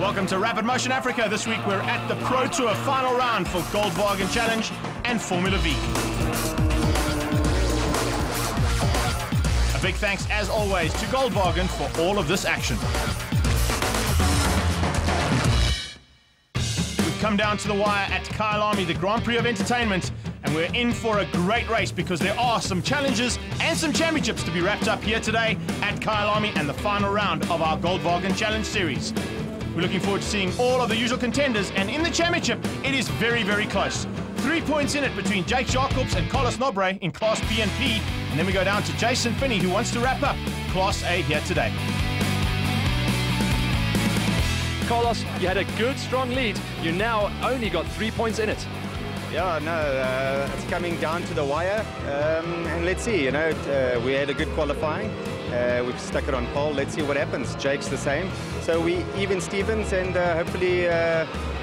Welcome to Rapid Motion Africa. This week we're at the Pro Tour final round for Gold Bargain Challenge and Formula V. A big thanks, as always, to Gold Bargain for all of this action. We've come down to the wire at Kyalami, the Grand Prix of Entertainment, and we're in for a great race because there are some challenges and some championships to be wrapped up here today at Kyalami and the final round of our Gold Bargain Challenge series. We're looking forward to seeing all of the usual contenders, and in the championship, it is very, very close. 3 points in it between Jake Jacobs and Carlos Nobre in Class B and P, and then we go down to Jason Finney, who wants to wrap up Class A here today. Carlos, you had a good, strong lead. You now only got 3 points in it. Yeah, no, it's coming down to the wire, and let's see, you know, we had a good qualifying. We've stuck it on pole. Let's see what happens. Jake's the same. So we even Stevens, and hopefully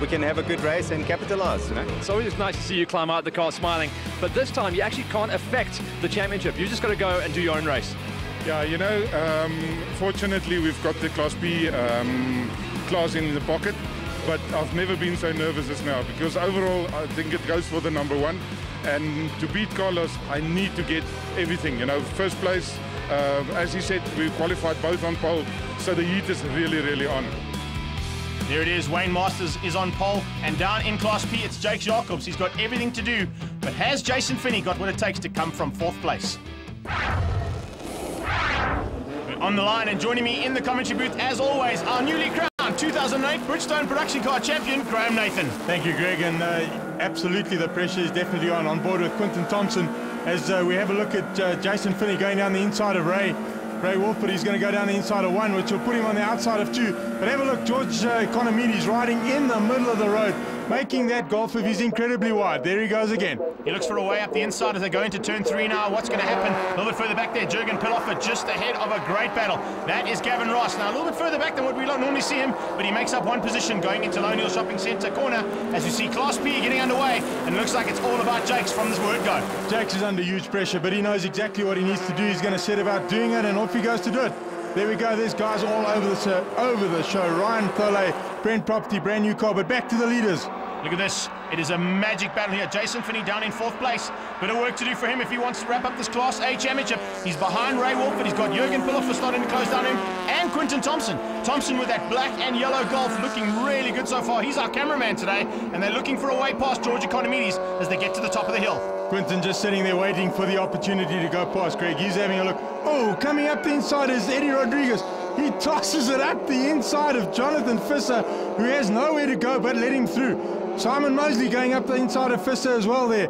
we can have a good race and capitalize, you know. It's always nice to see you climb out the car smiling, but this time you actually can't affect the championship. You just got to go and do your own race. Yeah, you know, fortunately we've got the Class B class in the pocket, but I've never been so nervous as now, because overall I think it goes for the number one, and to beat Carlos I need to get everything, you know. First place, as he said, we qualified both on pole, so the heat is really, really on. There it is, Wayne Masters is on pole, and down in Class P it's Jake Jacobs. He's got everything to do, but has Jason Finney got what it takes to come from 4th place? We're on the line, and joining me in the commentary booth, as always, our newly crowned 2008 Bridgestone Production Car Champion, Graham Nathan. Thank you, Greg, and absolutely the pressure is definitely on board with Quinton Thompson as we have a look at Jason Finney going down the inside of Ray Wolford. He's going to go down the inside of 1, which will put him on the outside of 2. But have a look, George Economides riding in the middle of the road, making that golf if he's incredibly wide. There he goes again. He looks for a way up the inside as they go into turn 3 now. What's going to happen? A little bit further back there, Jürgen Pilloffer just ahead of a great battle. That is Gavin Ross. Now a little bit further back than what we don't normally see him, but he makes up 1 position going into Loneal Shopping Centre corner as you see Class P getting underway, and it looks like it's all about Jakes from this word go. Jakes is under huge pressure, but he knows exactly what he needs to do. He's going to set about doing it, and off he goes to do it. There we go, there's guys all over the show. Ryan Thole, Brent Property, brand new car, but back to the leaders. Look at this. It is a magic battle here. Jason Finney down in 4th place. Bit of work to do for him if he wants to wrap up this Class A championship. He's behind Ray Wolford. He's got Jürgen Pilloffer starting to close down him, and Quinton Thompson. Thompson with that black and yellow Golf looking really good so far. He's our cameraman today, and they're looking for a way past George Economides as they get to the top of the hill. Quinton just sitting there waiting for the opportunity to go past Greg. He's having a look. Oh, coming up the inside is Eddie Rodriguez. He tosses it up the inside of Jonathan Visser, who has nowhere to go but let him through. Simon Mosley going up the inside of Visser as well there.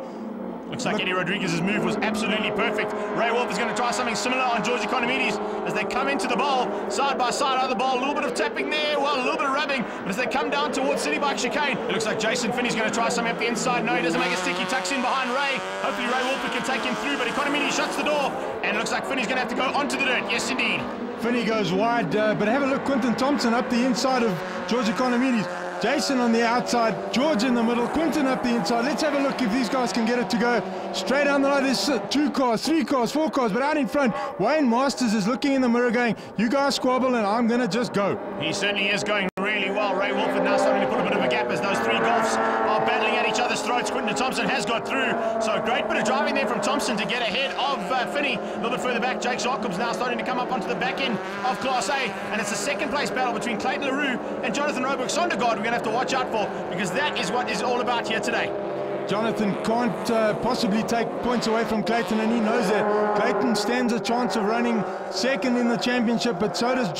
Looks like Eddie Rodriguez's move was absolutely perfect. Ray Wolf is going to try something similar on George Economides as they come into the bowl, side by side out of the bowl. A little bit of tapping there, well, a little bit of rubbing. But as they come down towards City Bike Chicane, it looks like Jason Finney's going to try something up the inside. No, he doesn't make a stick. He tucks in behind Ray. Hopefully Ray Wolf can take him through, but Economides shuts the door, and it looks like Finney's going to have to go onto the dirt. Yes, indeed. Finney goes wide, but have a look, Quinton Thompson up the inside of George Economides. Jason on the outside, George in the middle, Quinton up the inside. Let's have a look if these guys can get it to go straight down the line. There's 2 cars, 3 cars, 4 cars, but out in front, Wayne Masters is looking in the mirror going, you guys squabble and I'm going to just go. He certainly is going really well. Ray Wolford now starting to put a bit of a gap as those 3 Golfs are battling at each other's throats. Quinton Thompson has got through, so a great bit of driving there from Thompson to get ahead of Finney. A little bit further back, Jake Jacobs now starting to come up onto the back end of Class A, and it's a 2nd place battle between Clayton LaRue and Jonathan Roebuck Sondergaard we're going to have to watch out for, because that is what is all about here today. Jonathan can't possibly take points away from Clayton, and he knows that. Clayton stands a chance of running 2nd in the championship, but so does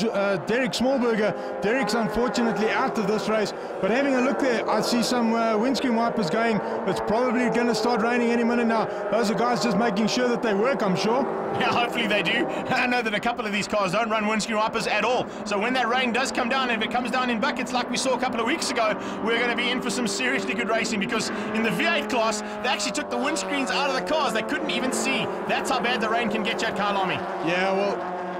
Derek Smallberger. Derek's unfortunately out of this race, but having a look there, I see some windscreen wipers going. It's probably going to start raining any minute now. Those are guys just making sure that they work, I'm sure. Yeah, hopefully they do. I know that a couple of these cars don't run windscreen wipers at all, so when that rain does come down, and if it comes down in buckets like we saw a couple of weeks ago, we're going to be in for some seriously good racing, because in the V8 class, they actually took the windscreens out of the cars. They couldn't even see. That's how bad the rain can get you at Kyalami. Yeah, well,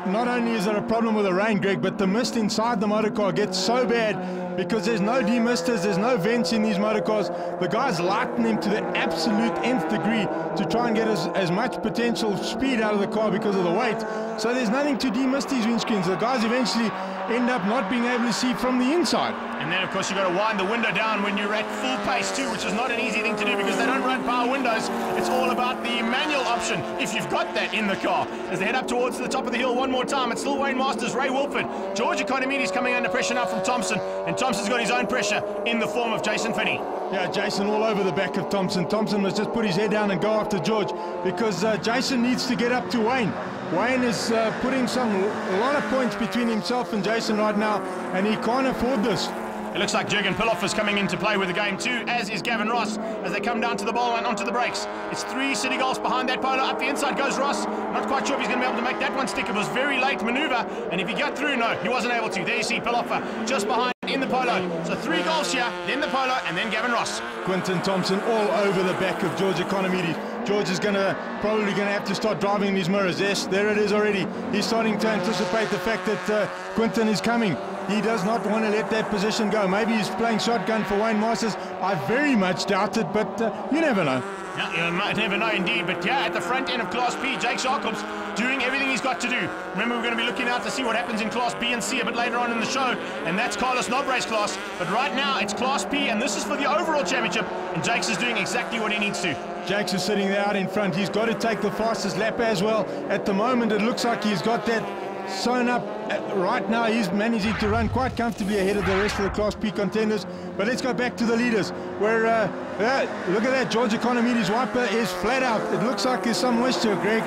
not only is there a problem with the rain, Greg, but the mist inside the motor car gets so bad because there's no demisters, there's no vents in these motor cars. The guys lighten them to the absolute nth degree to try and get as much potential speed out of the car because of the weight. So there's nothing to demist these windscreens. The guys eventually end up not being able to see from the inside. And then, of course, you've got to wind the window down when you're at full pace too, which is not an easy thing to do because they don't run power windows. It's all about the manual option, if you've got that in the car. As they head up towards the top of the hill one more time, it's still Wayne Masters, Ray Wilford. George Economides coming under pressure now from Thompson, and Thompson's got his own pressure in the form of Jason Finney. Yeah, Jason all over the back of Thompson. Thompson must just put his head down and go after George because Jason needs to get up to Wayne. Wayne is putting a lot of points between himself and Jason right now, and he can't afford this. It looks like Jürgen Pilloff is coming into play with the game too, as is Gavin Ross, as they come down to the bowl and onto the brakes. It's 3 City Golfs behind that polo. Up the inside goes Ross. Not quite sure if he's going to be able to make that one stick. It was very late manoeuvre, and if he got through, no, he wasn't able to. There you see Pilloff just behind in the polo. So 3 golfs here, then the polo, and then Gavin Ross. Quinton Thompson all over the back of George Economides. George is probably going to have to start driving in his mirrors. Yes, there it is already. He's starting to anticipate the fact that Quinton is coming. He does not want to let that position go. Maybe he's playing shotgun for Wayne Masters. I very much doubt it, but you never know. Yeah, you might never know indeed, but yeah, at the front end of Class P, Jake Jacobs doing everything he's got to do. Remember, we're going to be looking out to see what happens in Class B and C a bit later on in the show, and that's Carlos Nobre's class. But right now, it's Class P, and this is for the overall championship, and Jakes is doing exactly what he needs to. Jakes is sitting there out in front. He's got to take the fastest lap as well. At the moment, it looks like he's got that sewn up. Right now, he's managing to run quite comfortably ahead of the rest of the Class P contenders. But let's go back to the leaders, where, look at that, George Economides' wiper is flat out. It looks like there's some moisture, Greg.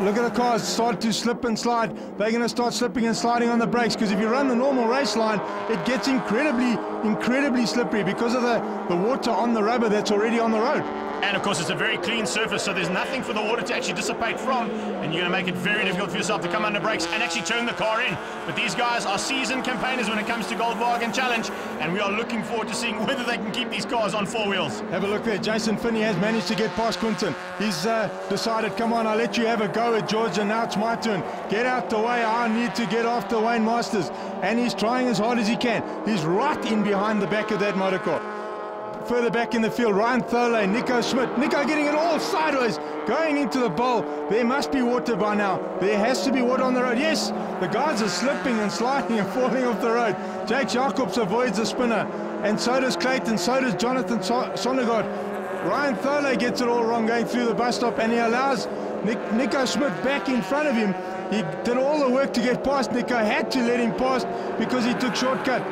Look at the cars start to slip and slide. They're going to start slipping and sliding on the brakes, because if you run the normal race line, it gets incredibly slippery because of the water on the rubber that's already on the road. And of course, it's a very clean surface, so there's nothing for the water to actually dissipate from, and you're going to make it very difficult for yourself to come under brakes and actually turn the car in. But these guys are seasoned campaigners when it comes to Goldwagen Challenge, and we are looking forward to seeing whether they can keep these cars on 4 wheels. Have a look there. Jason Finney has managed to get past Quinton. He's decided, come on, I'll let you have a go at George, and now it's my turn. Get out the way. I need to get after Wayne Masters. And he's trying as hard as he can. He's right in behind the back of that motor car. Further back in the field, Ryan Thole, Nico Schmidt. Nico getting it all sideways, going into the bowl. There must be water by now. There has to be water on the road. Yes, the guys are slipping and sliding and falling off the road. Jake Jacobs avoids the spinner, and so does Clayton, so does Jonathan Sonnegaard. Ryan Thole gets it all wrong going through the bus stop, and he allows Nico Schmidt back in front of him. He did all the work to get past. Nico had to let him pass because he took shortcut.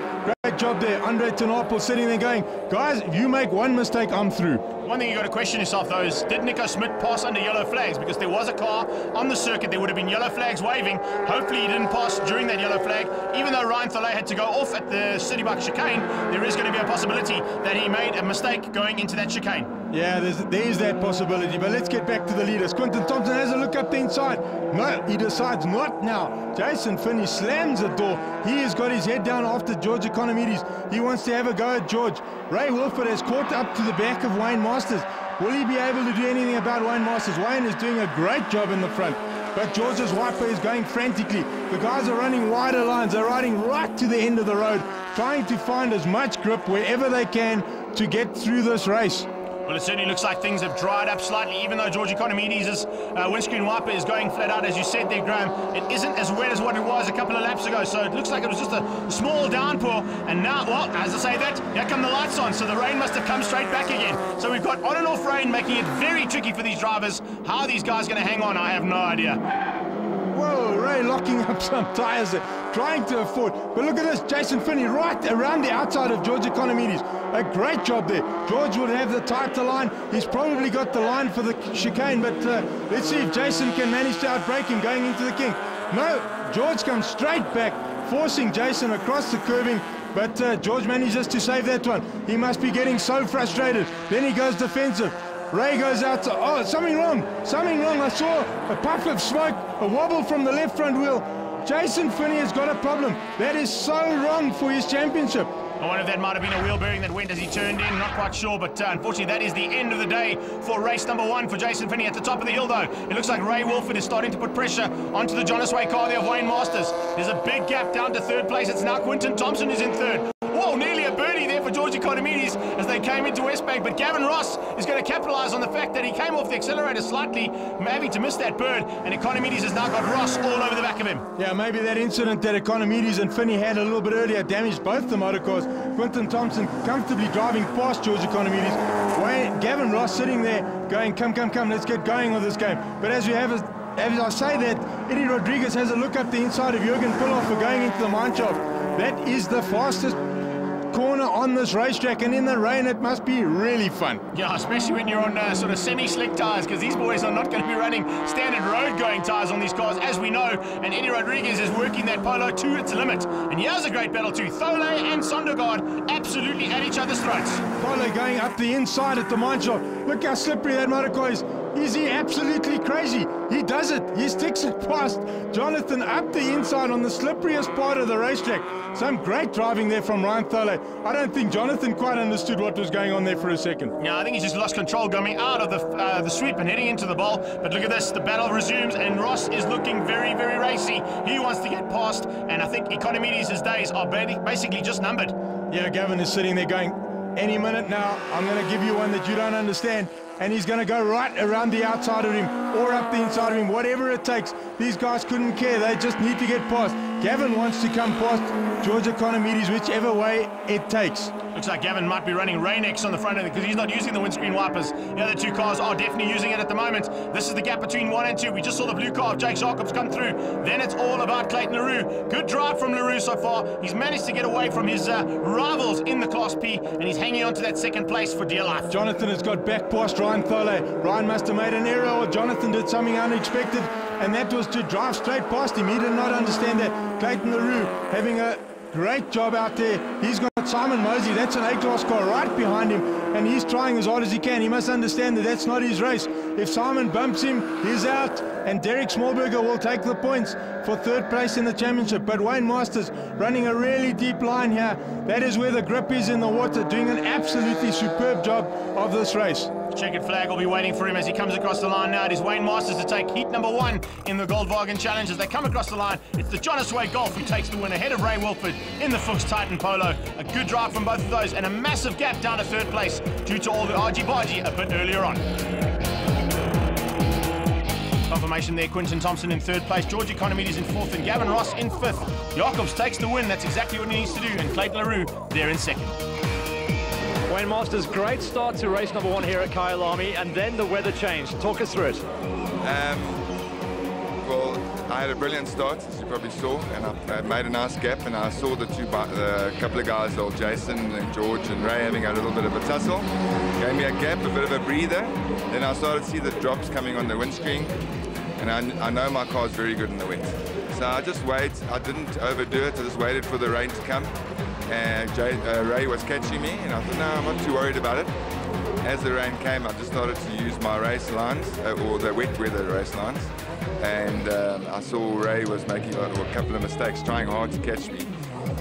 Great job there. Andre Tenapel sitting there going, guys, if you make one mistake, I'm through. One thing you've got to question yourself, though, is did Nico Schmidt pass under yellow flags? Because there was a car on the circuit, there would have been yellow flags waving. Hopefully he didn't pass during that yellow flag. Even though Ryan Thole had to go off at the City Bike chicane, there is going to be a possibility that he made a mistake going into that chicane. Yeah, there's that possibility, but let's get back to the leaders. Quinton Thompson has a look up the inside. No, he decides not now. Jason Finney slams the door. He has got his head down after George Economides. He wants to have a go at George. Ray Wilford has caught up to the back of Wayne Masters. Will he be able to do anything about Wayne Masters? Wayne is doing a great job in the front, but George's wiper is going frantically. The guys are running wider lines. They're riding right to the end of the road, trying to find as much grip wherever they can to get through this race. Well, it certainly looks like things have dried up slightly, even though George Economides' windscreen wiper is going flat out, as you said there, Graham. It isn't as wet as what it was a couple of laps ago, so it looks like it was just a small downpour. And now, well, as I say that, here come the lights on, so the rain must have come straight back again. So we've got on and off rain, making it very tricky for these drivers. How are these guys going to hang on? I have no idea. Whoa, Ray locking up some tyres there, trying to afford. But look at this, Jason Finney right around the outside of George Economides. A great job there. George would have the tighter line. He's probably got the line for the chicane, but let's see if Jason can manage to outbrake him going into the kink. No, George comes straight back, forcing Jason across the curving, but George manages to save that one. He must be getting so frustrated. Then he goes defensive. Ray goes out to, oh, something wrong. I saw a puff of smoke, a wobble from the left front wheel. Jason Finney has got a problem. That is so wrong for his championship. I wonder if that might have been a wheel bearing that went as he turned in, not quite sure, but unfortunately that is the end of the day for race number 1 for Jason Finney. At the top of the hill though, it looks like Ray Wilford is starting to put pressure onto the Jonas Way car there of Wayne Masters. There's a big gap down to third place. It's now Quinton Thompson is in third. Whoa, nearly a birdie there for George Economides as they they came into Westbank, but Gavin Ross is going to capitalise on the fact that he came off the accelerator slightly, maybe to miss that bird, and Economides has now got Ross all over the back of him. Yeah, maybe that incident that Economides and Finney had a little bit earlier damaged both the motor cars. Quinton Thompson comfortably driving past George Economides. Gavin Ross sitting there going, come, let's get going with this game. But as I say that, Eddie Rodriguez has a look up the inside of Jürgen Pilloff for going into the mine shaft. That is the fastest corner on this racetrack, and in the rain it must be really fun. Yeah, especially when you're on sort of semi-slick tyres, because these boys are not going to be running standard road-going tyres on these cars, as we know, and Eddie Rodriguez is working that Polo to its limit. And here's a great battle too. Thole and Sondergaard absolutely at each other's throats. Polo going up the inside at the mine shaft. Look how slippery that motor car is. Is he absolutely crazy? He does it. He sticks it past Jonathan up the inside on the slipperiest part of the racetrack. Some great driving there from Ryan Thole. I don't think Jonathan quite understood what was going on there for a second. Yeah, I think he just lost control coming out of the sweep and heading into the bowl. But look at this, the battle resumes, and Ross is looking very, very racy. He wants to get past, and I think Economides' days are basically just numbered. Yeah, Gavin is sitting there going, any minute now, I'm going to give you one that you don't understand. And he's going to go right around the outside of him or up the inside of him, whatever it takes. These guys couldn't care. They just need to get past. Gavin wants to come past George Economides, whichever way it takes. Looks like Gavin might be running Rain-X on the front end because he's not using the windscreen wipers. The other two cars are definitely using it at the moment. This is the gap between 1 and 2. We just saw the blue car of Jake Jacobs come through. Then it's all about Clayton Leroux. Good drive from Leroux so far. He's managed to get away from his rivals in the Class P, and he's hanging on to that second place for dear life. Jonathan has got back past Ryan Thole. Ryan must have made an error, or Jonathan did something unexpected, and that was to drive straight past him. He did not understand that. Clayton Leroux having a great job out there. He's got Simon Mosey, that's an A-class car right behind him, and he's trying as hard as he can. He must understand that that's not his race. If Simon bumps him, he's out, and Derek Smallberger will take the points for third place in the championship. But Wayne Masters running a really deep line here. That is where the grip is in the water, doing an absolutely superb job of this race. Checkered flag will be waiting for him as he comes across the line now. It is Wayne Masters to take heat number 1 in the Goldwagen Challenge. As they come across the line, it's the Jonas Way Golf who takes the win ahead of Ray Wilford in the Fuchs Titan Polo. A good drive from both of those, and a massive gap down to third place due to all the argy-bargy a bit earlier on. Confirmation there, Quinton Thompson in third place, George Economides in fourth, and Gavin Ross in fifth. Jacobs takes the win, that's exactly what he needs to do, and Clayton Leroux there in second. Wayne Masters, great start to race number 1 here at Kyalami, and then the weather changed. Talk us through it. Well, I had a brilliant start, as you probably saw, and I made a nice gap, and I saw the couple of guys, old Jason and George and Ray, having a little bit of a tussle. Gave me a gap, a bit of a breather. Then I started to see the drops coming on the windscreen, and I know my car's very good in the wet. So I just waited. I didn't overdo it. I just waited for the rain to come. And Ray was catching me, and I thought, no, I'm not too worried about it. As the rain came, I just started to use my race lines, or the wet weather race lines. And I saw Ray was making a couple of mistakes, trying hard to catch me.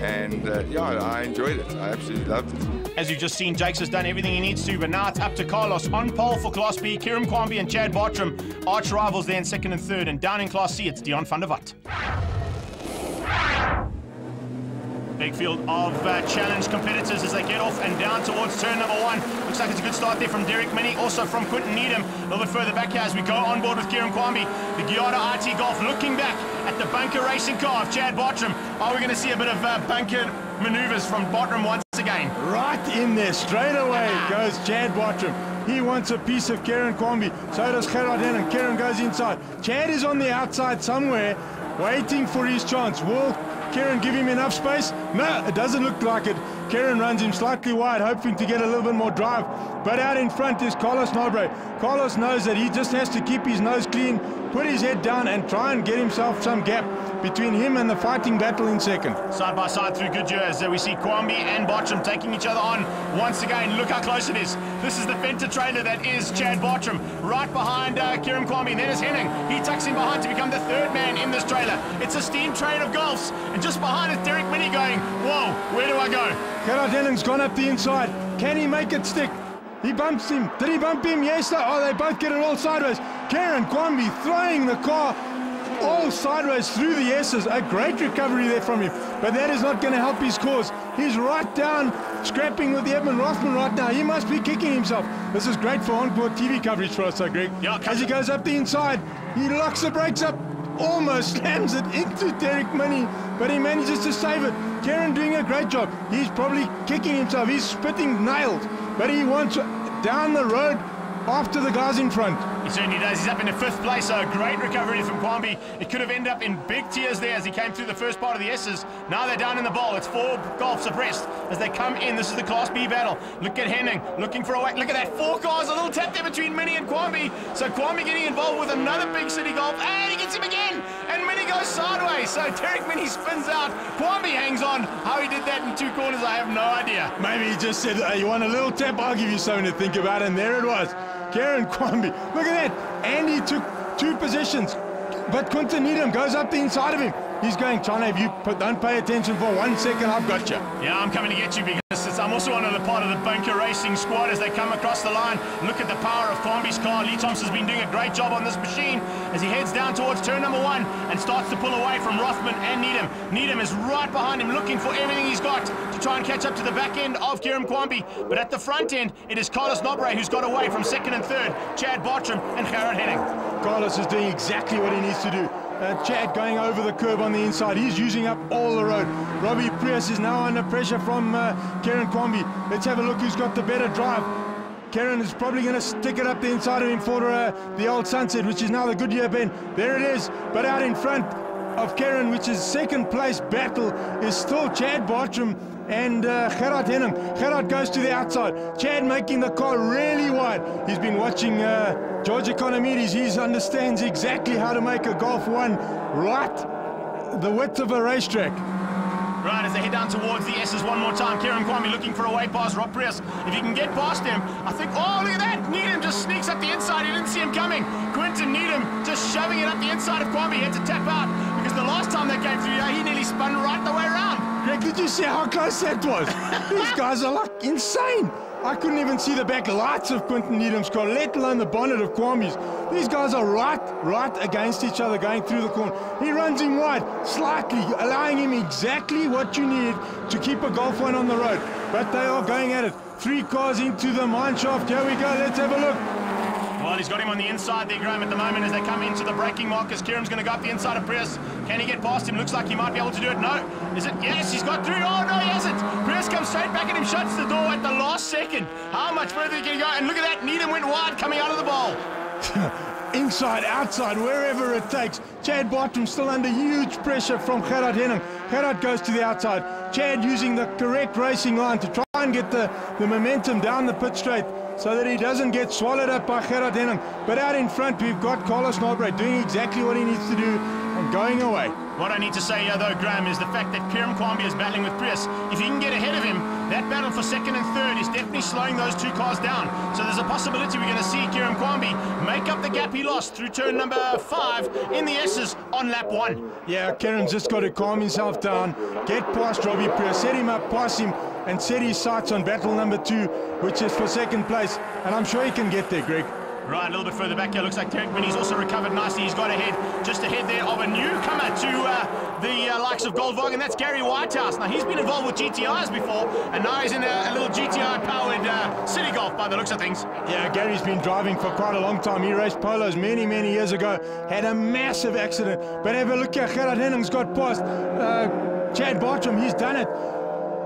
And yeah, I enjoyed it. I absolutely loved it. As you've just seen, Jakes has done everything he needs to, but now it's up to Carlos on pole for Class B. Kieran Kwambi and Chad Bartram, arch rivals there in second and third, and down in Class C, it's Dion van der Walt. Big field of challenge competitors as they get off and down towards turn number 1. Looks like it's a good start there from Derek Minnie, also from Quinton Needham. A little bit further back here as we go on board with Kieran Kwambi. The Giada RT Golf looking back at the bunker racing car of Chad Bartram. Are we going to see a bit of bunker maneuvers from Bartram once again? Right in there, straight away goes Chad Bartram. He wants a piece of Kieran Kwambi. So does Gerard and Kieran goes inside. Chad is on the outside somewhere, waiting for his chance. Will Kieran give him enough space? No, it doesn't look like it. Kieran runs him slightly wide, hoping to get a little bit more drive. But out in front is Carlos Nobre. Carlos knows that he just has to keep his nose clean, put his head down, and try and get himself some gap between him and the fighting battle in second. Side by side through Goodyear as we see Kwambi and Bartram taking each other on once again. Look how close it is. This is the Fenta trailer that is Chad Bartram, right behind Kieran Kwambi. And then is Henning. He tucks in behind to become the third man in this trailer. It's a steam train of Golfs, and just behind is Derek Minnie going, whoa, where do I go? Gerard Henning's gone up the inside. Can he make it stick? He bumps him. Did he bump him? Yes. Oh, they both get it all sideways. Kieran Kwambi throwing the car all sideways through the S's. A great recovery there from him, but that is not going to help his cause. He's right down, scrapping with Edmund Rothman right now. He must be kicking himself. This is great for on-court TV coverage for us, Greg. Yeah, as he goes up the inside, he locks the brakes up, almost slams it into Derek Minnie, but he manages to save it. Kieran doing a great job. He's probably kicking himself. He's spitting nails, but he wants down the road after the guys in front. He certainly does. He's up into 5th place, so a great recovery from Kwambi. It could have ended up in big tears there as he came through the first part of the S's. Now they're down in the bowl. It's 4 golfs abreast as they come in. This is the Class B battle. Look at Henning looking for a way. Look at that, 4 cars, a little tap there between Minnie and Kwambi. So Kwambi getting involved with another big city golf, and he gets him again. And Minnie goes sideways. So Derek Minnie spins out. Kwambi hangs on. How he did that in 2 corners, I have no idea. Maybe he just said, hey, you want a little tap? I'll give you something to think about. And there it was. Kieran Kwambi. Look at that. And he took 2 positions. But Quinton Needham goes up the inside of him. He's going, China, if you don't pay attention for 1 second, I've got you. Yeah, I'm coming to get you because I'm also one of the part of the bunker racing squad as they come across the line. Look at the power of Kwambi's car. Lee Thompson's been doing a great job on this machine as he heads down towards turn number 1 and starts to pull away from Rothman and Needham. Needham is right behind him looking for everything he's got to try and catch up to the back end of Kieran Kwambi. But at the front end, it is Carlos Nobre who's got away from 2nd and 3rd, Chad Bartram and Gerard Henning. Carlos is doing exactly what he needs to do. Chad going over the curb on the inside. He's using up all the road. Robbie Prius is now under pressure from Kieran Kwambi. Let's have a look who's got the better drive. Kieran is probably going to stick it up the inside of him for the old Sunset, which is now the Goodyear bend. There it is. But out in front of Kieran, which is 2nd place battle, is still Chad Bartram and Gerard Henning. Gerard goes to the outside. Chad making the car really wide. He's been watching George Economides. He understands exactly how to make a Golf 1 right the width of a racetrack. Right, as they head down towards the S's one more time, Kieran Kwambi looking for a way past Rob Prius. If he can get past him, I think, oh, look at that! Needham just sneaks up the inside. He didn't see him coming. Quinton Needham just shoving it up the inside of Kwambi. He had to tap out because the last time they came through, he nearly spun right the way around. Greg, did you see how close that was? These guys are like insane. I couldn't even see the back lights of Quinton Needham's car, let alone the bonnet of Kwambi's. These guys are right against each other going through the corner. He runs him wide, slightly, allowing him exactly what you need to keep a Golf 1 on the road. But they are going at it. 3 cars into the mine shaft. Here we go, let's have a look. Well, he's got him on the inside there, Graham, at the moment as they come into the braking markers. Kieran's going to go up the inside of Prius. Can he get past him? Looks like he might be able to do it. No. Is it? Yes, he's got through. Oh, no, he hasn't. Prius comes straight back at him, shuts the door at the last second. How much further can he go? And look at that. Needham went wide coming out of the bowl. Inside, outside, wherever it takes. Chad Bartram still under huge pressure from Gerard Henning. Gerard goes to the outside. Chad using the correct racing line to try and get the momentum down the pit straight so that he doesn't get swallowed up by Gerard Henning. But out in front, we've got Carlos Nobre doing exactly what he needs to do and going away. What I need to say here, though, Graham, is the fact that Kieran Kwambi is battling with Prius. If he can get ahead of him, that battle for 2nd and 3rd is definitely slowing those 2 cars down. So there's a possibility we're going to see Kieran Kwambi make up the gap he lost through turn number 5 in the S's on lap 1. Yeah, Kieran's just got to calm himself down, get past Robbie Prius, set him up, pass him, and set his sights on battle number 2, which is for 2nd place. And I'm sure he can get there, Greg. Right, a little bit further back here, looks like Derek Minnie's also recovered nicely. He's got ahead, just ahead there of a newcomer to the likes of Goldwagen. That's Gary Whitehouse. Now, he's been involved with GTIs before, and now he's in a little GTI-powered city golf by the looks of things. Yeah, Gary's been driving for quite a long time. He raced polos many years ago, had a massive accident. But have a look here, Gerard Henning's got past Chad Bartram. He's done it.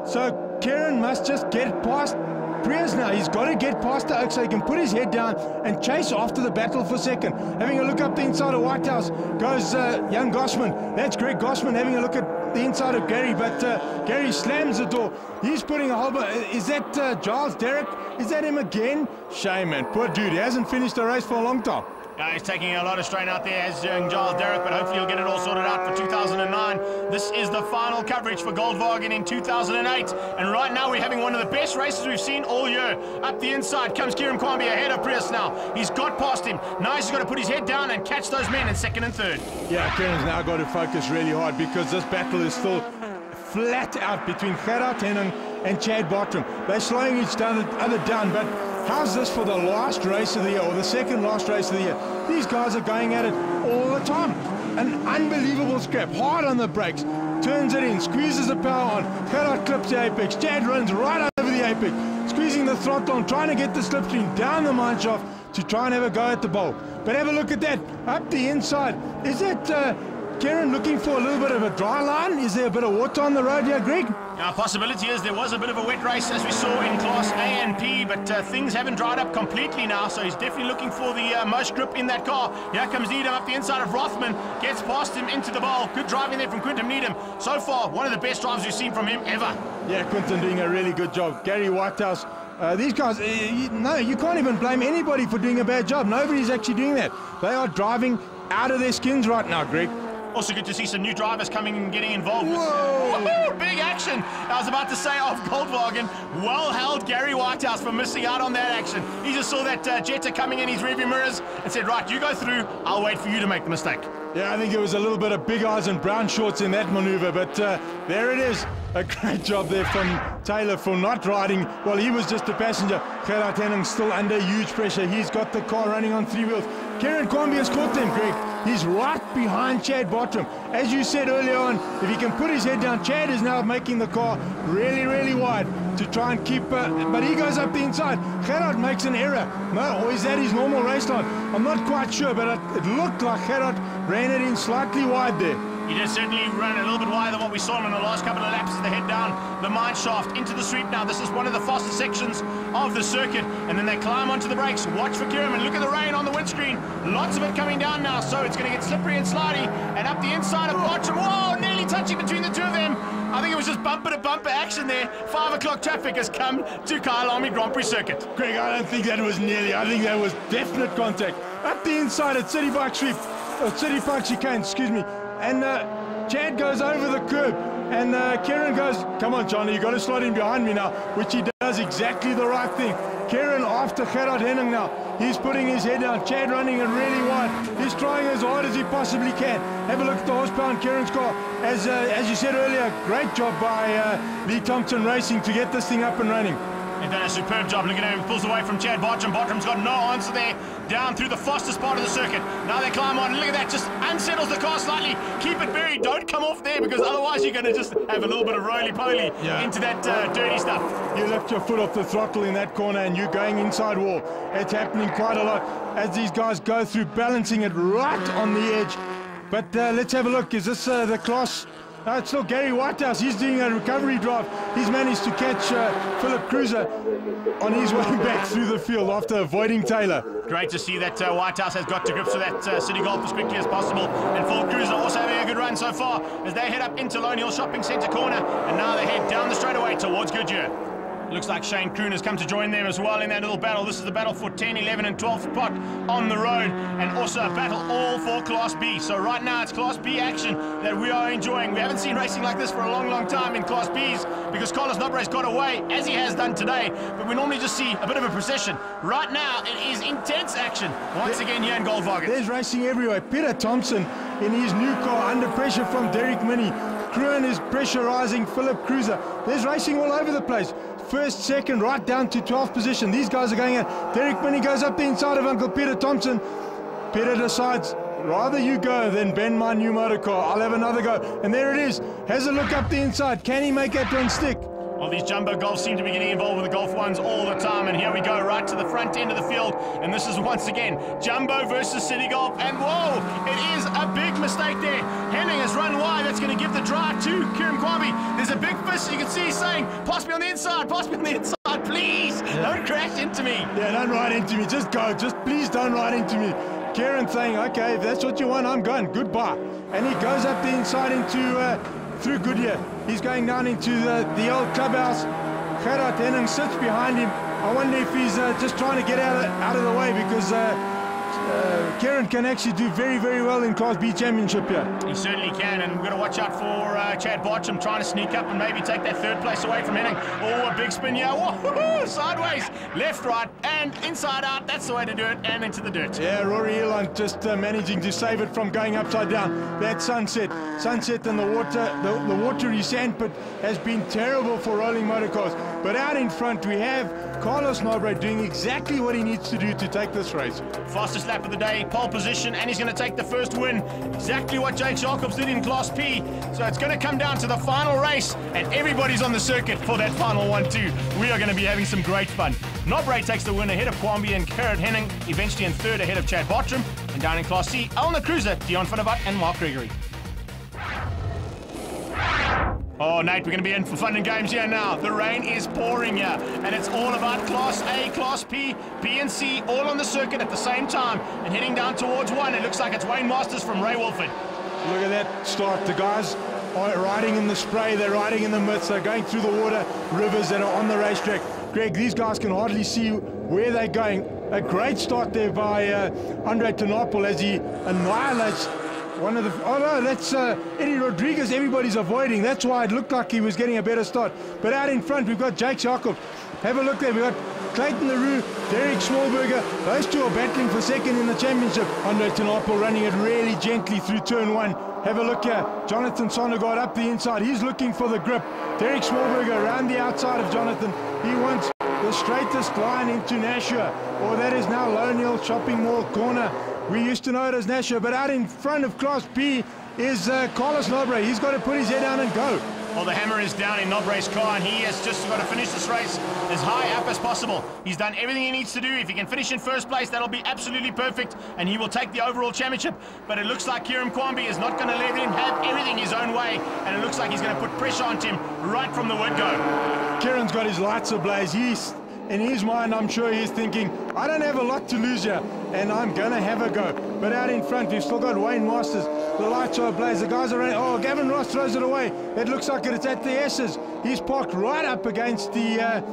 So Kieran must just get past Prius now. He's got to get past the oak so he can put his head down and chase after the battle for 2nd. Having a look up the inside of Whitehouse goes young Gossman. That's Greg Gossman having a look at the inside of Gary, but Gary slams the door. He's putting a whole is that Giles Derrick? Is that him again? Shame, man. Poor dude. He hasn't finished the race for a long time. He's taking a lot of strain out there as young Giles Derrick, but hopefully he'll get it all sorted out for 2009. This is the final coverage for Goldwagen in 2008. And right now we're having one of the best races we've seen all year. Up the inside comes Kieran Kwambi ahead of Prius now. He's got past him. Now he's got to put his head down and catch those men in 2nd and 3rd. Yeah, Kieran's now got to focus really hard because this battle is still flat out between Gerard Henning and Chad Bartram. They're slowing each other down, but how's this for the last race of the year, or the 2nd last race of the year? These guys are going at it all the time. an unbelievable scrap, hard on the brakes, turns it in, squeezes the power on, Gerard clips the apex, Chad runs right over the apex, squeezing the throttle on, trying to get the slipstream down the mine shaft to try and have a go at the bowl. But have a look at that, up the inside. Is that Kieran looking for a little bit of a dry line? Is there a bit of water on the road here, Greg? Now, possibility is there was a bit of a wet race as we saw in Class A and P, but things haven't dried up completely now, so he's definitely looking for the most grip in that car. Here comes Needham up the inside of Rothman, gets past him into the bowl. Good driving there from Quinton Needham. So far, one of the best drives we've seen from him ever. Yeah, Quinton doing a really good job. Gary Whitehouse, these guys, you can't even blame anybody for doing a bad job. Nobody's actually doing that. They are driving out of their skins right now, Greg. Also good to see some new drivers coming and getting involved. Whoa! Big action! I was about to say off Goldwagen. Well held Gary Whitehouse for missing out on that action. He just saw that Jetta coming in his rearview mirrors and said, right, you go through, I'll wait for you to make the mistake. Yeah, I think it was a little bit of big eyes and brown shorts in that maneuver, but there it is. A great job there from Taylor for not riding. Well, he was just a passenger. Gerard Henning still under huge pressure. He's got the car running on 3 wheels. Kieran Kwambi has caught them, Greg. He's right behind Chad Bartram. As you said earlier on, if he can put his head down, Chad is now making the car really, really wide to try and keep, but he goes up the inside. Gerard makes an error. No, or is that his normal race line? I'm not quite sure, but it looked like Gerard ran it in slightly wide there. He did certainly run a little bit wider than what we saw him in the last couple of laps as they head down the mine shaft into the sweep now. This is one of the fastest sections of the circuit. And then they climb onto the brakes. Watch for Kieran. Look at the rain on the windscreen. Lots of it coming down now. So it's going to get slippery and slidey. And up the inside of Bartram. Whoa, nearly touching between the two of them. I think it was just bumper to bumper action there. 5 o'clock traffic has come to Kyalami Grand Prix Circuit. Greg, I don't think that was nearly. I think that was definite contact. Up the inside at City Park Sweep. City Park Chicane, excuse me. And Chad goes over the curb, and Kieran goes, come on, Johnny, you got to slot in behind me now, which he does exactly the right thing. Kieran after Gerard Henning now. He's putting his head down. Chad running it really wide. He's trying as hard as he possibly can. Have a look at the horsepower in Kieran's car. As you said earlier, great job by Lee Thompson Racing to get this thing up and running. They've done a superb job. Look at him, pulls away from Chad Bartram. Bartram's got no answer there. Down through the fastest part of the circuit. Now they climb on. Look at that, just unsettles the car slightly. Keep it buried. Don't come off there because otherwise you're going to just have a little bit of roly-poly into that dirty stuff. You lift your foot off the throttle in that corner and you're going inside wall. It's happening quite a lot as these guys go through, balancing it right on the edge. But let's have a look. Is this the class? No, it's still Gary Whitehouse. He's doing a recovery drive. He's managed to catch Philip Cruiser on his way back through the field after avoiding Taylor. Great to see that Whitehouse has got to grips with that City Golf as quickly as possible. And Philip Cruiser also having a good run so far as they head up into Lone Hill Shopping Centre corner. And now they head down the straightaway towards Goodyear. Looks like Shane Kroon has come to join them as well in that little battle. This is the battle for 10, 11 and 12th spot on the road, and also a battle all for Class B. So right now it's Class B action that we are enjoying. We haven't seen racing like this for a long, long time in Class Bs because Carlos Nobre's got away, as he has done today, but we normally just see a bit of a procession. Right now it is intense action once again here in Goldwagen. There's racing everywhere. Peter Thompson in his new car under pressure from Derek Minnie. Kroon is pressurizing Philip Cruiser. There's racing all over the place. First, second, right down to 12th position. These guys are going at. Derek Minnie goes up the inside of Uncle Peter Thompson. Peter decides, rather you go than bend my new motor car. I'll have another go. And there it is. Has a look up the inside. Can he make that one stick? Well, these jumbo golfs seem to be getting involved with the Golf 1s all the time, and here we go right to the front end of the field, and this is once again Jumbo versus City Golf, and whoa, it is a big mistake there. Henning has run wide. That's going to give the drive to Kieran Kwambi. There's a big fist. You can see he's saying, pass me on the inside, please, don't crash into me. Yeah, don't ride into me, just go, just please don't ride into me. Kieran saying, okay, if that's what you want, I'm going, goodbye. And he goes up the inside into through Goodyear. He's going down into the old clubhouse. Gerard Henning sits behind him. I wonder if he's just trying to get out of the way because Kieran can actually do very, very well in Class B Championship here. He certainly can, and we've got to watch out for Chad Bartram trying to sneak up and maybe take that third place away from Henning. Oh, a big spin here. Whoa, sideways, left, right, and inside out. That's the way to do it, and into the dirt. Yeah, Rory Elon just managing to save it from going upside down. That sunset and the watery sand pit has been terrible for rolling motor cars. But out in front, we have Carlos Nobre doing exactly what he needs to do to take this race. Fastest lap lap of the day, pole position, and he's going to take the first win. Exactly what Jake Jacobs did in Class P. So it's going to come down to the final race, and everybody's on the circuit for that final one too. We are going to be having some great fun. Nobre takes the win ahead of Kwambi and Gerrit Henning, eventually in third ahead of Chad Bartram. And down in Class C, Elna Cruiser, Dion van der Walt and Mark Gregory. Oh, Nate, we're going to be in for fun and games here now. The rain is pouring here, and it's all about Class A, Class P, B and C, all on the circuit at the same time, and heading down towards one. It looks like it's Wayne Masters from Ray Wolford. Look at that start. The guys are riding in the spray, they're riding in the mist, they're going through the water rivers that are on the racetrack. Greg, these guys can hardly see where they're going. A great start there by Andre Tenapel as he annihilates one of the... Oh no, that's Eddie Rodriguez everybody's avoiding. That's why it looked like he was getting a better start. But out in front, we've got Jake Jacobs. Have a look there. We've got Clayton LaRue, Derek Smallberger. Those two are battling for second in the championship. Andre Tenapel running it really gently through turn one. Have a look here. Jonathan Sondergaard up the inside. He's looking for the grip. Derek Smallberger around the outside of Jonathan. He wants the straightest line into Nashua. Or that is now Lone Hill Shopping Mall corner. We used to know it as Nashua, but out in front of Class B is Carlos Nobre. He's got to put his head down and go. Well, the hammer is down in Nobre's car, and he has just got to finish this race as high up as possible. He's done everything he needs to do. If he can finish in first place, that'll be absolutely perfect, and he will take the overall championship. But it looks like Kieran Kwambi is not going to let him have everything his own way, and it looks like he's going to put pressure on him right from the word go. Kieran's got his lights ablaze. In his mind, I'm sure he's thinking, I don't have a lot to lose here, and I'm going to have a go. But out in front, we've still got Wayne Masters. The lights are ablaze. The guys are running. Oh, Gavin Ross throws it away. It looks like it's at the S's. He's parked right up against the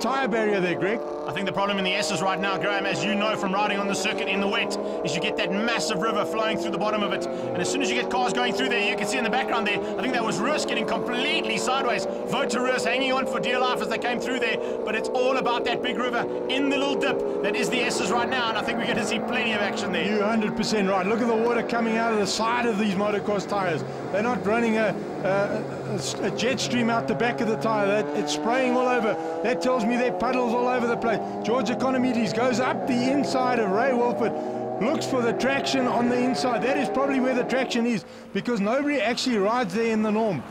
tyre barrier there, Greg. I think the problem in the S's right now, Graham, as you know from riding on the circuit in the wet, is you get that massive river flowing through the bottom of it. And as soon as you get cars going through there, you can see in the background there, I think that was Ruus getting completely sideways. Vote to Ruus hanging on for dear life as they came through there. But it's all about that big river in the little dip that is the S's right now. And I think we're going to see plenty of action there. You're 100% right. Look at the water coming out of the side of these motocross tyres. They're not running a jet stream out the back of the tyre. It's spraying all over. That tells me there are puddles all over the place. George Economides goes up the inside of Ray Wolford, looks for the traction on the inside. That is probably where the traction is, because nobody actually rides there in the norm.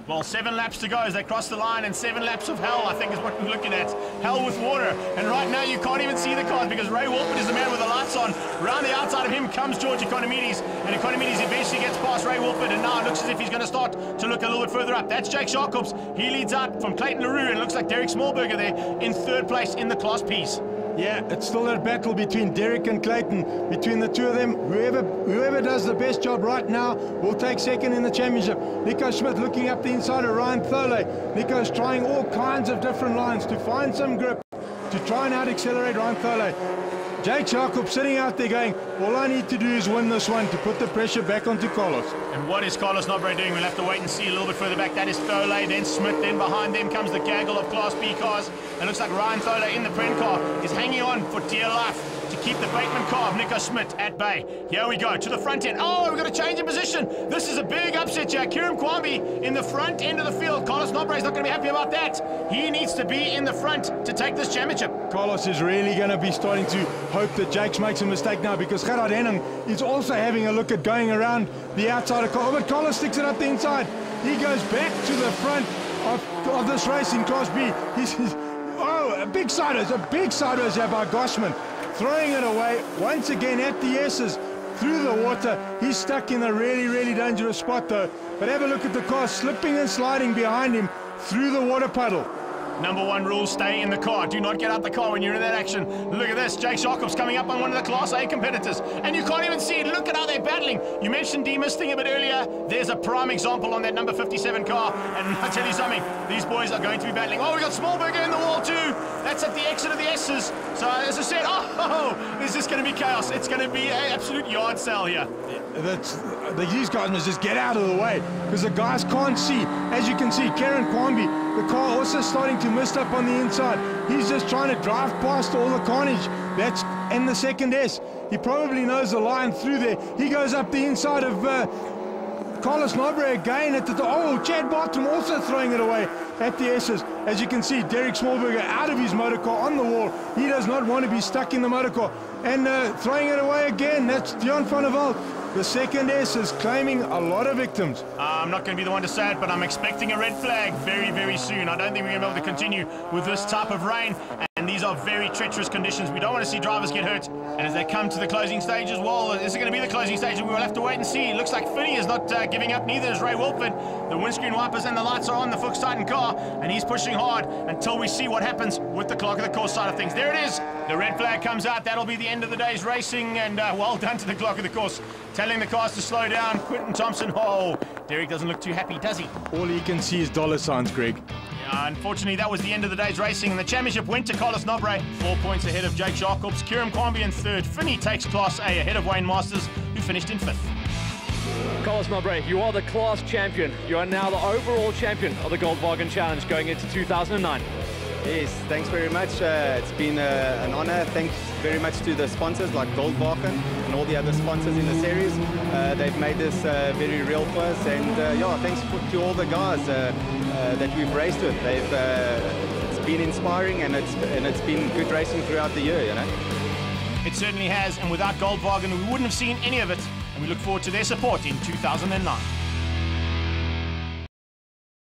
Well, 7 laps to go as they cross the line, and 7 laps of hell, I think, is what we're looking at. Hell with water. And right now you can't even see the cars because Ray Wolford is the man with the lights on. Around the outside of him comes George Economides, and Economides eventually gets past Ray Wolford, and now it looks as if he's going to start to look a little bit further up. That's Jake Jacobs. He leads out from Clayton LaRue, and it looks like Derek Smallberger there in third place in the Class P's. Yeah, it's still a battle between Derek and Clayton. Between the two of them, whoever does the best job right now will take second in the championship. Nico Schmidt looking up the inside of Ryan Thole. Nico's trying all kinds of different lines to find some grip, to try and out-accelerate Ryan Thole. Jake Jacobs sitting out there going, all I need to do is win this one to put the pressure back onto Carlos. And what is Carlos Nobre doing? We'll have to wait and see a little bit further back. That is Thole, then Smith, then behind them comes the gaggle of Class B cars. And looks like Ryan Thole in the Pren car is hanging on for dear life to keep the Bateman car of Nico Schmidt at bay. Here we go to the front end. Oh, we've got a change in position. This is a big upset here. Kieran Kwambi in the front end of the field. Carlos Nobre is not going to be happy about that. He needs to be in the front to take this championship. Carlos is really going to be starting to hope that Jakes makes a mistake now, because Gerrit Henning is also having a look at going around the outside of Carlos. But Carlos sticks it up the inside. He goes back to the front of this race in Class B. He says, oh, a big sideways here by Goshman. Throwing it away once again at the S's through the water. He's stuck in a really, really dangerous spot though. But have a look at the car slipping and sliding behind him through the water puddle. Number one rule, stay in the car. Do not get out the car when you're in that action. Look at this. Jake Jacobs coming up on one of the Class A competitors. And you can't even see it. Look at how they're battling. You mentioned demisting a bit earlier. There's a prime example on that number 57 car. And I'll tell you something. These boys are going to be battling. Oh, we got Smallberger in the wall too. That's at the exit of the S's. So as I said, is this going to be chaos? It's going to be an absolute yard sale here. These guys must just get out of the way, because the guys can't see. As you can see, Kieran Kwambi, the car also starting to mist up on the inside. He's just trying to drive past all the carnage that's in the second S. He probably knows the line through there. He goes up the inside of Carlos Nobre again at the... Oh, Chad Bartram also throwing it away at the S's. As you can see, Derek Smallberger out of his motorcar on the wall. He does not want to be stuck in the motorcar. And throwing it away again, that's Dion van der Walt. The second S is claiming a lot of victims. I'm not going to be the one to say it, but I'm expecting a red flag very, very soon. I don't think we're going to be able to continue with this type of rain. And these are very treacherous conditions. We don't want to see drivers get hurt. And as they come to the closing stages, well, this is going to be the closing stage, and we will have to wait and see. It looks like Finney is not giving up, neither is Ray Wilford. The windscreen wipers and the lights are on the Fuchs Titan car, and he's pushing hard until we see what happens with the clock of the course side of things. There it is. The red flag comes out. That'll be the end of the day's racing, and well done to the clock of the course, telling the cars to slow down. Quentin Thompson, oh, Derek doesn't look too happy, does he? All he can see is dollar signs, Greg. Unfortunately, that was the end of the day's racing, and the championship went to Carlos Nobre, 4 points ahead of Jake Jacobs. Kieran Kwambi in third. Finney takes Class A ahead of Wayne Masters, who finished in fifth. Carlos Nobre, you are the class champion. You are now the overall champion of the Goldwagen Challenge going into 2009. Yes, thanks very much. It's been an honor. Thanks very much to the sponsors like Goldwagen and all the other sponsors in the series. They've made this very real for us, and yeah, thanks to all the guys that we've raced with. It's been inspiring, and it's been good racing throughout the year, you know. It certainly has, and without Goldwagen, we wouldn't have seen any of it, and we look forward to their support in 2009.